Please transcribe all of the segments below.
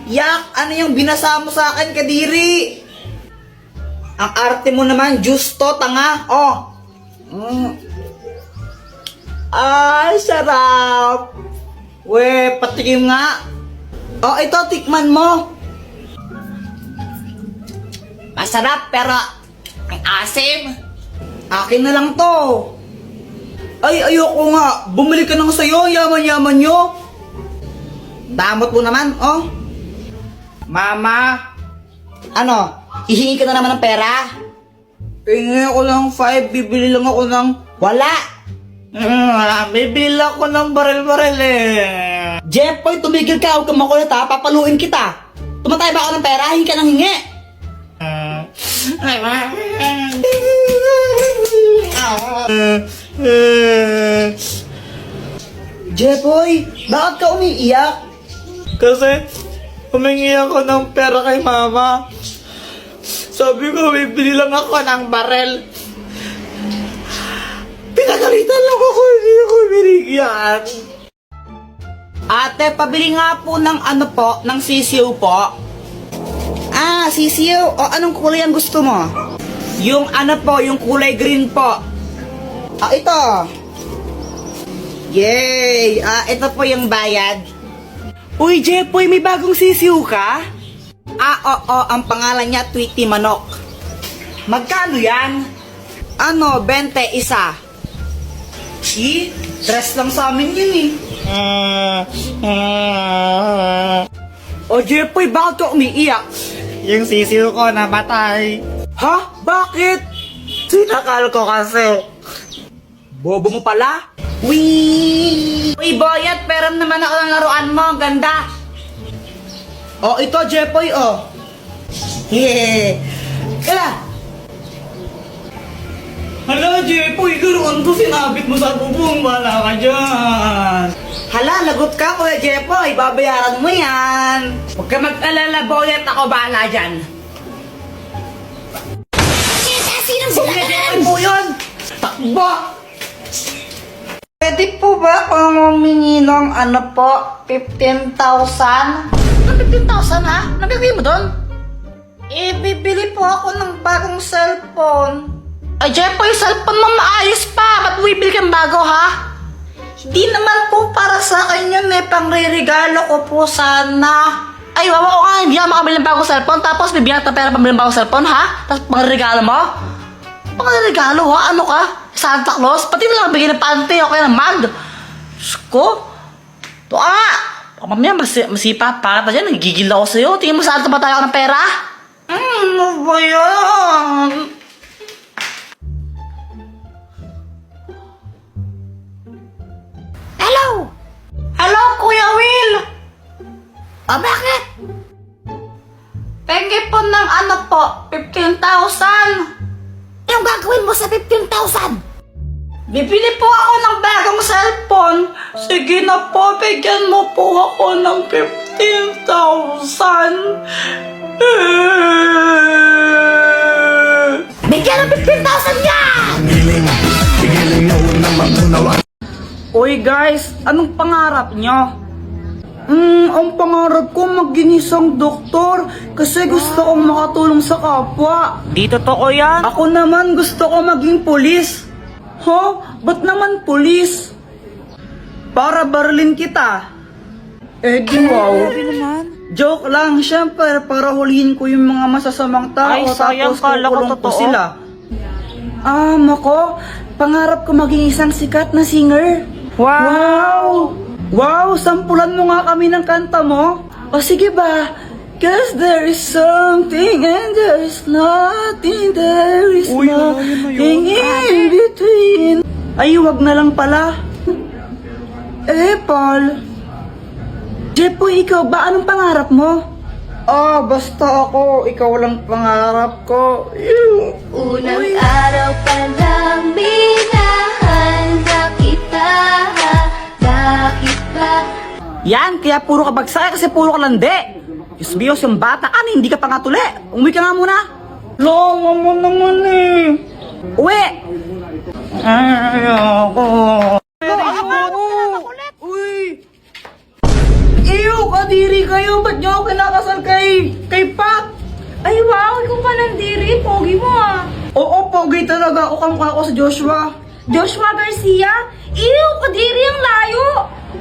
Yak, ano yung binasa mo sa akin, Kadiri? Ang arte mo naman, justo, tanga. Oh. Ay, sarap. We, patikim nga. Oh, ito, tikman mo. Masarap, pero ang asim. Akin na lang to. Ay, ayoko nga. Bumili ka ng sayo, yaman-yaman nyo. Damot mo naman, oh. Mama. Ano? Hihingi ka na naman ng pera? Hingi ako ng 5, bibili lang ako ng... Wala! Bibili ako ng baril-baril eh. Jeffoy, tumigil ka, huwag kang makulit ha, papaluin kita. Tumatay ba ako ng pera? Hingi ka ng hingi. Jeffoy, bakit ka umiiyak? Kasi humingi ako ng pera kay mama. Sabi ko, bibili lang ako ng barel. Pinagalitan lang ako, hindi ako binigyan. Ate, pabili nga po ng ano po, ng sisiw po. Ah, sisiw. O, anong kulay ang gusto mo? Yung ano po, yung kulay green po. Ah, ito. Yay! Ah, ito po yung bayad. Uy, Jeffoy, may bagong sisiw ka? Ah, oo, ang pangalan niya Tweety Manok. Magkano yan? Ano, 20 isa. Dress lang sa amin yun eh. O Jeffoy, bakit ka umiiyak? Yung sisiw ko namatay. Ha? Bakit? Sinakal ko kasi. Bobo mo pala? Uy, Boyet, peram naman ako ng laruan mo. Ang ganda. Oh, ito, Jeffoy, oh. Yeah. Kaya. Hala, Jeffoy, laruan ko sinabit mo sa bubong. Wala ka dyan. Hala, lagot ka, Kuya Jeffoy. Babayaran mo yan. Huwag ka mag-alala, Boyet. Ako bahala dyan. Sinong Kuya Jeffoy po yun? Takbo! Pwede po ba kung humingi ng ano po, 15,000? 15,000 ha? Nagagawin mo doon? Eh, bibili po ako ng bagong cellphone. Ay, Jeffoy, cellphone mo maayos pa. Ba't bibili kang bago, ha? Hindi naman po para sa akin yun eh. Pangre-regalo ko po sana. Ay, wawa ko nga. Hindi ako makabili ng bagong cellphone. Tapos, bibigyan ka ng pera pambili ng bagong cellphone, ha? Tapos, pangre-regalo mo? Pangre-regalo, ha? Ano ka? Santa Claus? Pati mo lang bigyan ng pante o kaya ng mag. Diyos ko. Ito ka. Baka mamaya masipa pa ka dyan. Nagigil ako sa'yo. Tingin mo saan ba tayo ng pera? Ano ba yan? Hello? Hello, Kuya Will? Bakit? Pengi po ng ano po, 15,000. Anong gagawin mo sa 15,000? Bibili po ako ng bagong cellphone. Sige na po, bigyan mo po ako ng 15,000. Bigyan ng 15,000 yan! Uy guys, anong pangarap nyo? Ang pangarap ko maging isang doktor kasi gusto kong makatulong sa kapwa. Di totoo yan. Ako naman gusto ko maging pulis. Ba't naman pulis? Para barilin kita. Eh di wow. Joke lang, syempre para hulihin ko yung mga masasamang tao. Ay, sayang, tapos kukulong ko sila. Mako, pangarap ko maging isang sikat na singer. Wow! Wow, sampulan mo nga kami ng kanta mo. O sige ba? Cause there is something and there is nothing, there is nothing in between. Ay, wag na lang pala. Paul. Jeffoy, ikaw ba? Anong pangarap mo? Basta ako. Ikaw lang pangarap ko. Unang araw pa lang minahanda kita. Bakit ba? Yan, kaya puro ka bagsak kasi puro ka lande. Diyos Diyos, yung bata ka, hindi ka pa nga tuli. Umuwi ka nga muna. Lama mo naman eh. Uwi! Ayoko. Uy! Iyo, kadiri kayo. Ba't nyo ako kinakasama? ka ng diri, pogi mo ah. Oo, pogi talaga ako. Kamukha ko sa Joshua. Joshua Garcia? Ew, kadiri ang layo.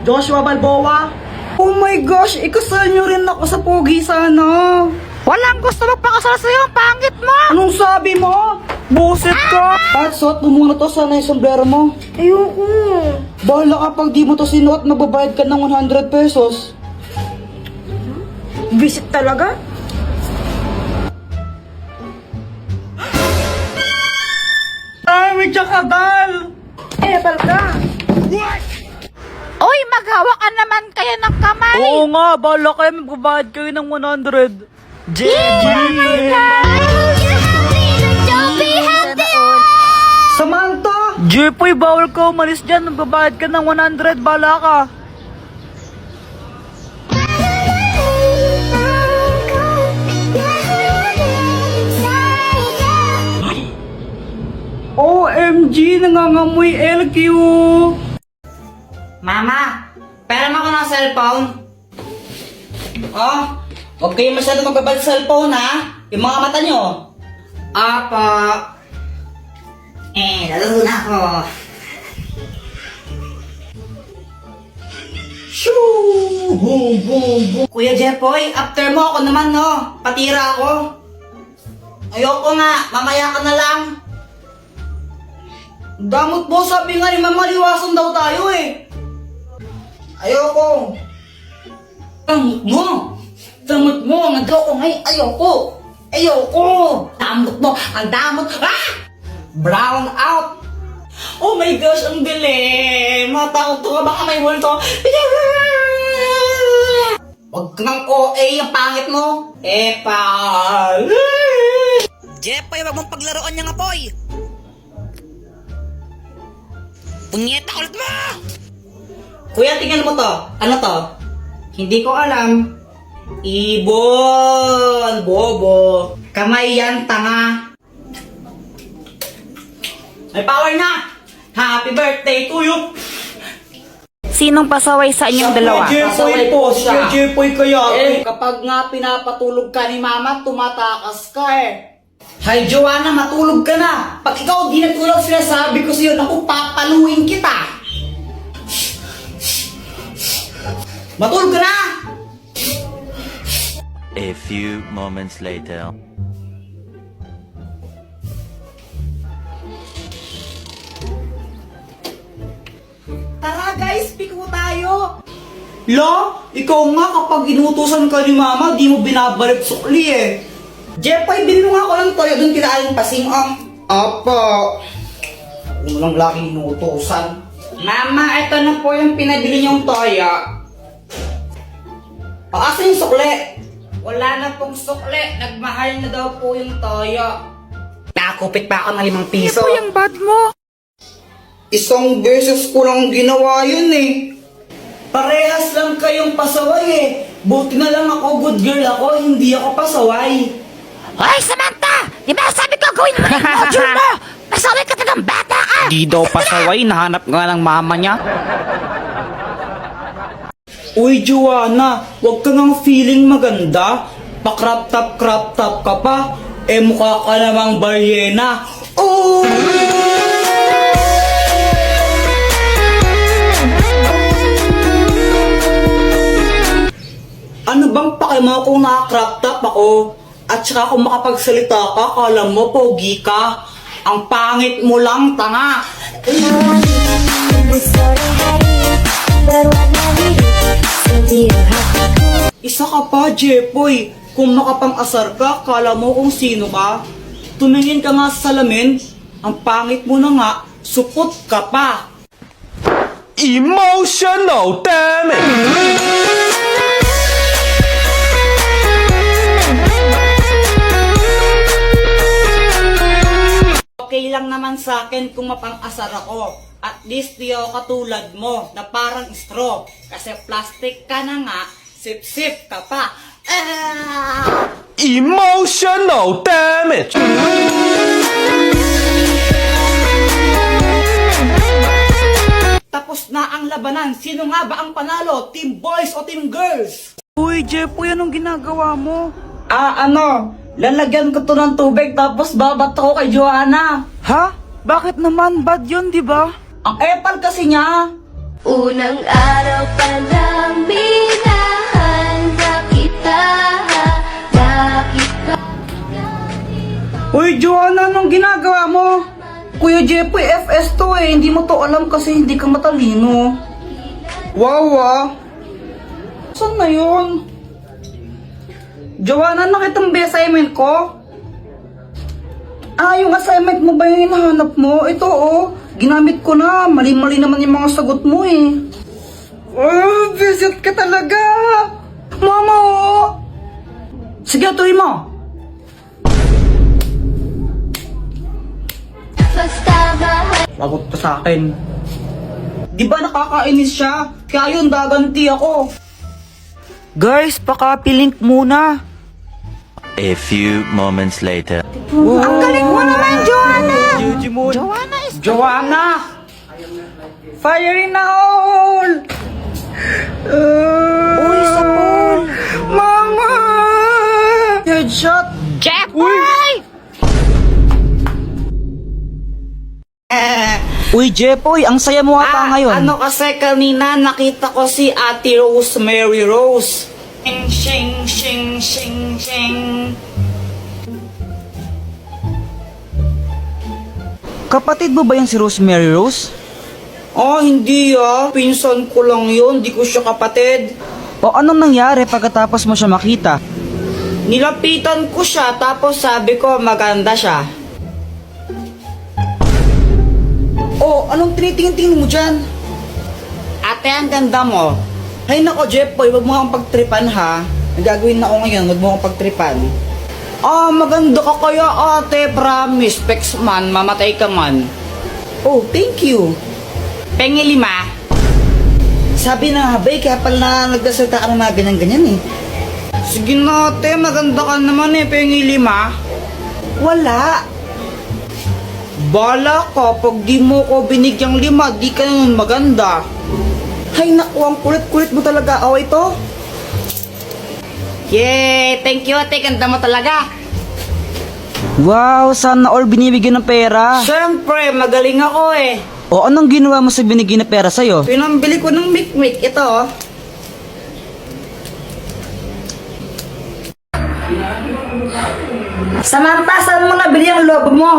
Joshua Balboa. Oh my gosh, ikasal niyo rin ako sa pogi sana. Walang gusto magpakasal sa'yo, ang pangit mo! Anong sabi mo? Buset ka! At suot mo muna to, sana yung sombrero mo. Ayoko. Bahala ka pag di mo to sinuot, magbabayad ka ng 100 pesos. Visit talaga? Ay, may tsakadal! Eh, palka. Oy, maghawak ka naman kayo ng kamay! Oo nga, bahala kayo, magbabayad kayo ng 100. Samantha! Jepoy, bawal ka umalis dyan. Magbabayad ka ng 100. Bala ka. OMG! Nangangamoy LQ! Mama! Pera mo ko ng cellphone. Oh, huwag kayo masyado magbabal sa cellphone, ha? Yung mga mata nyo. Apa. Lalaro na ako. Shoo! Boom, boom, boom. Kuya Jepoy, after mo ako naman, no? Patira ako. Ayoko nga, mamaya ka na lang. Damot mo, sabi nga ni Mama, liwasan daw tayo eh. Ayoko. Damot mo. Damot mo, nandoko ngayon. Ayoko. Ayoko. Damot mo, ang damot. Ah! Brown out. Oh my gosh, ang dilim. Matakot ka, baka may multo. Huwag kang OA, ang pangit mo. Epa. Jepoy, wag mong paglaruan niya nga, Poy. Punyeta ulit mo! Kuya, tingnan mo to. Ano to? Hindi ko alam. Ibon! Bobo! Kamay yan, tanga! May power na! Happy birthday to you! Sinong pasaway sa inyong dalawa? Jepoy po siya. Jepoy kaya. Kapag nga pinapatulog ka ni Mama, tumatakas ka eh. Hay, Joanna, matulog ka na. Pag ikaw di natulog, sinasabi ko sa'yo, naku, papaluin kita. Matulog ka na! A few moments later. Tara guys, piko tayo! La, ikaw nga kapag inutusan ka ni Mama, di mo binabalik sukli eh. Jepoy, bili mo nga ako ng toyo doon kila Aling Pasing, Apo. Unang laki inutusan. Mama, ito na po yung pinabili niyong toyo. Asan yung sukli? Wala na pong sukli. Nagmahal na daw po yung toyo. Nakupit pa ako ng 5 piso. Ano po yung bad mo? Isang beses ko lang ginawa yun eh. Parehas lang kayong pasaway eh. Buti na lang ako, good girl ako, hindi ako pasaway. Hoy, Samantha! Di ba sabi ko gawin mo na yung module mo? Pasaway ka talagang bata ka! Di daw pasaway, nahanap nga ng mama niya. Uy, Joanna, huwag ka ngang feeling maganda. Pa-crop top ka pa. Eh, mukha ka namang balyena. Oh! Ano bang pakimo kung naka-crop top ako? At saka kung makapagsalita ka, kala mo pogi ka. Ang pangit mo lang, tanga. Isa ka pa, Jepoy. Kung makapang-asar ka, kala mo kung sino ka. Tumingin ka nga sa salamin. Ang pangit mo na nga, supot ka pa. Emotional damage! Okay lang naman sa akin kung mapang-asar ako. At least di ako katulad mo na parang straw. Kasi plastic ka na nga, sip-sip ka pa. Ah! Emotional damage! Tapos na ang labanan. Sino nga ba ang panalo? Team boys o team girls? Uy, Jepoy, anong ginagawa mo? Lalagyan ko to ng tubig tapos babato ko kay Joanna. Ha? Bakit naman? Bad yun, di ba? Ang epal kasi niya. Unang araw pa lang minahanda kita. Bakit ba? Uy, Joanna, anong ginagawa mo? Kuya Jeffoy, FS to eh. Hindi mo to alam kasi hindi ka matalino. Wow, ah. Saan na yun? Joanna, nakita mo ba yung assignment ko? Ah, yung assignment mo ba yung hinahanap mo? Ito, oh. Ginamit ko na. Mali-mali naman yung mga sagot mo eh. Oh, visit ka talaga. Mama, oh. Sige, tuloy mo. Basta mahal. Lagot ka sa akin. Di ba nakakainis siya? Kaya yun, daganti ako. Guys, pakapilink muna. A few moments later. Ang galing mo naman, Joanna! Joanna! Fire in the hole! Uy, sa pool! Mama! Headshot! Jeffoy! Uy, Jeffoy, ang saya mo ata ngayon. Ano kasi kanina nakita ko si Ate Rosemary Rose. Shing, shing, shing, shing, shing. Kapatid mo ba yung si Rosemary Rose? Oh, hindi ah. Pinsan ko lang yun. Di ko siya kapatid. O anong nangyari pagkatapos mo siya makita? Nilapitan ko siya tapos sabi ko maganda siya. Oh, anong tinitingin-tingin mo dyan? Ate, ang ganda mo. Hay nako, Jeffoy, wag mo kang pagtripan ha. Nagagawin na ako ngayon, wag mo kang pagtripan. Ah, maganda ka kaya ate, promise. Pex man, mamatay ka man. Oh, thank you. Pengi 5. Sabi na nga, bay, kaya pala nagdasalita ka ng mga ganyan-ganyan eh. Sige na ate, maganda ka naman eh, pengi 5. Wala. Bala ka, pag di mo ko binigyang 5, di ka naman maganda. Hay naku, ang kulit-kulit mo talaga. Oh, ito. Yay! Thank you, ate. Ganda mo talaga. Wow, sana all binibigyan ng pera. Siyempre, magaling ako eh. O anong ginawa mo sa binigyan na pera sa'yo? Pinambili ko ng mikmik. Ito, oh. Samantha, saan mo nabili ang lobo mo?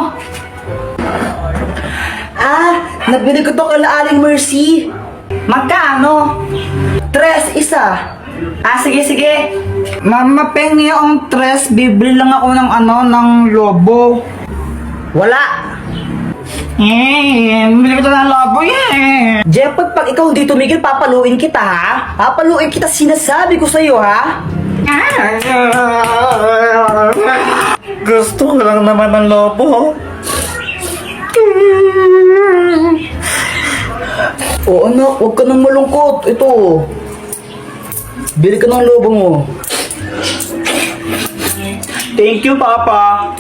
Ah, nabili ko to kay Aling Mercy. Magkano? 3 isa. Ah, sige, sige. Mama, pengi ang 3. Bibili lang ako ng ng lobo. Wala. Bibili ko to ng lobo, Jeff, pag ikaw hindi tumigil, papaluin kita, ha? Papaluin kita, sinasabi ko sa'yo, ha? Gusto ko lang naman ng lobo. Oh anak, huwag ka nang malungkot. Ito. Bili ka ng lobo mo. Thank you, Papa.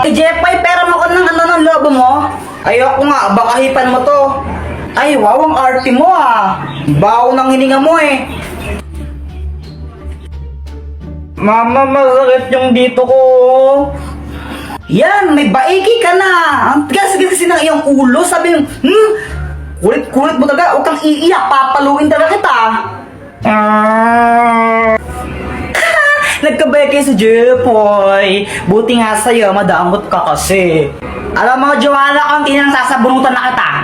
Jeffoy, pera mo ka ng ng lobo mo? Ayoko nga, baka hipan mo to. Ay, wow, ang arte mo ah. Baho ng hininga mo eh. Mama, masakit yung dito ko. Yan, may baiki ka na. Ang tigas-tigas kasi ng iyong ulo. Sabi yung, kulit-kulit mo talaga. Huwag kang iiyak. Papaluin talaga kita. Nagkabay kayo sa Jeffoy. Buti nga sa'yo, madaangot ka kasi. Alam mo, Joanna, kung tinang sasabunutan na kita.